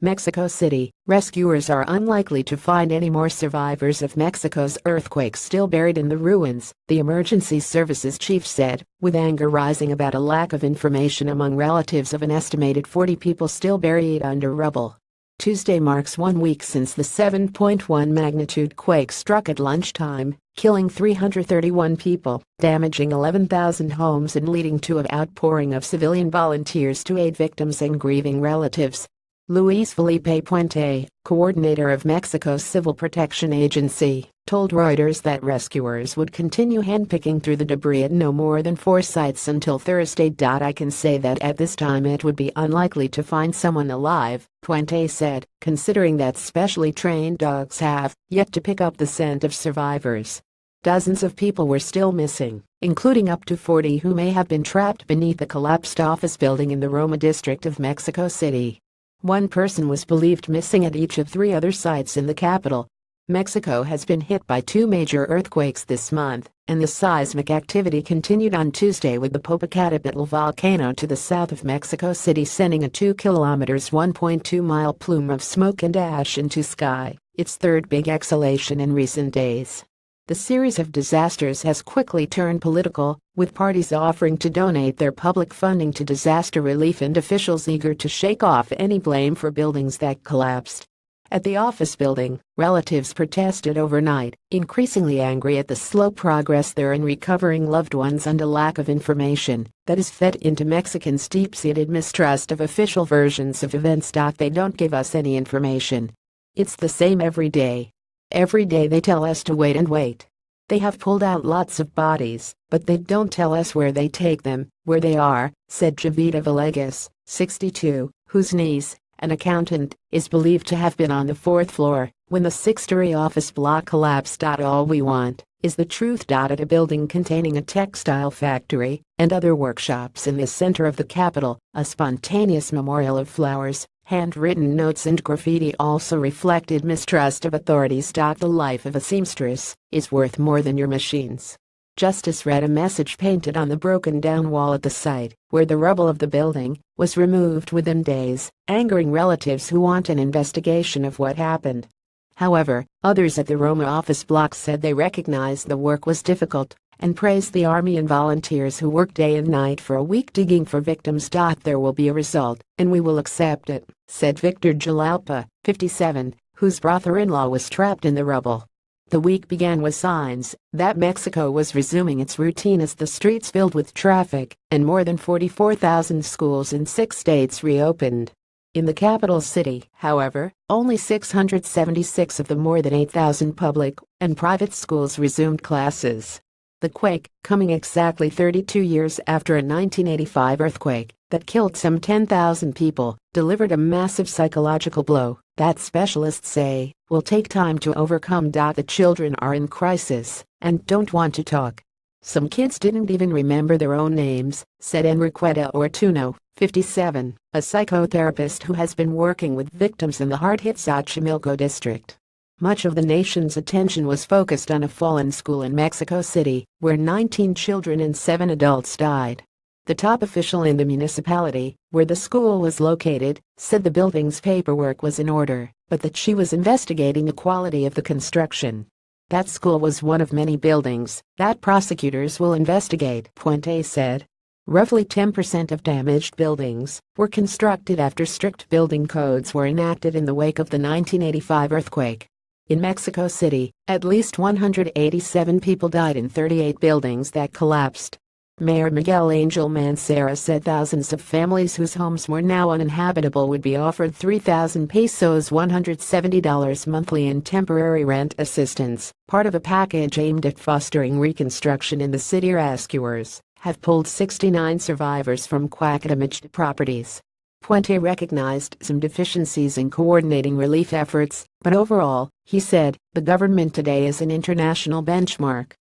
Mexico City, rescuers are unlikely to find any more survivors of Mexico's earthquake still buried in the ruins, the emergency services chief said, with anger rising about a lack of information among relatives of an estimated 40 people still buried under rubble. Tuesday marks 1 week since the 7.1 magnitude quake struck at lunchtime, killing 331 people, damaging 11,000 homes and leading to an outpouring of civilian volunteers to aid victims and grieving relatives. Luis Felipe Puente, coordinator of Mexico's Civil Protection Agency, told Reuters that rescuers would continue handpicking through the debris at no more than 4 sites until Thursday. I can say that at this time it would be unlikely to find someone alive, Puente said, considering that specially trained dogs have yet to pick up the scent of survivors. Dozens of people were still missing, including up to 40 who may have been trapped beneath the collapsed office building in the Roma district of Mexico City. One person was believed missing at each of 3 other sites in the capital. Mexico has been hit by 2 major earthquakes this month, and the seismic activity continued on Tuesday with the Popocatépetl volcano to the south of Mexico City sending a 2 kilometers (1.2-mile) plume of smoke and ash into sky, its third big exhalation in recent days. The series of disasters has quickly turned political, with parties offering to donate their public funding to disaster relief and officials eager to shake off any blame for buildings that collapsed. At the office building, relatives protested overnight, increasingly angry at the slow progress there in recovering loved ones and a lack of information that has fed into Mexicans' deep-seated mistrust of official versions of events. They don't give us any information. It's the same every day. Every day they tell us to wait and wait. They have pulled out lots of bodies, but they don't tell us where they take them, where they are, said Jovita Villegas, 62, whose niece, an accountant, is believed to have been on the 4th floor when the 6-story office block collapsed. All we want is the truth. At a building containing a textile factory and other workshops in the center of the capital, a spontaneous memorial of flowers, handwritten notes and graffiti also reflected mistrust of authorities. The life of a seamstress is worth more than your machines. Justice read a message painted on the broken-down wall at the site, where the rubble of the building was removed within days, angering relatives who want an investigation of what happened. However, others at the Roma office block said they recognized the work was difficult and praised the army and volunteers who worked day and night for a week digging for victims. There will be a result, and we will accept it, said Victor Jalalpa, 57, whose brother-in-law was trapped in the rubble. The week began with signs that Mexico was resuming its routine as the streets filled with traffic and more than 44,000 schools in 6 states reopened. In the capital city, however, only 676 of the more than 8,000 public and private schools resumed classes. The quake, coming exactly 32 years after a 1985 earthquake that killed some 10,000 people, delivered a massive psychological blow that specialists say will take time to overcome. The children are in crisis and don't want to talk. Some kids didn't even remember their own names, said Enriqueta Ortuno, 57, a psychotherapist who has been working with victims in the hard-hit Xochimilco district. Much of the nation's attention was focused on a fallen school in Mexico City, where 19 children and 7 adults died. The top official in the municipality, where the school was located, said the building's paperwork was in order, but that she was investigating the quality of the construction. That school was one of many buildings that prosecutors will investigate, Puente said. Roughly 10% of damaged buildings were constructed after strict building codes were enacted in the wake of the 1985 earthquake. In Mexico City, at least 187 people died in 38 buildings that collapsed. Mayor Miguel Angel Mancera said thousands of families whose homes were now uninhabitable would be offered 3,000 pesos $170 monthly in temporary rent assistance, part of a package aimed at fostering reconstruction in the city. Rescuers have pulled 69 survivors from quake-damaged properties. Puente recognized some deficiencies in coordinating relief efforts, but overall, he said, the government today is an international benchmark.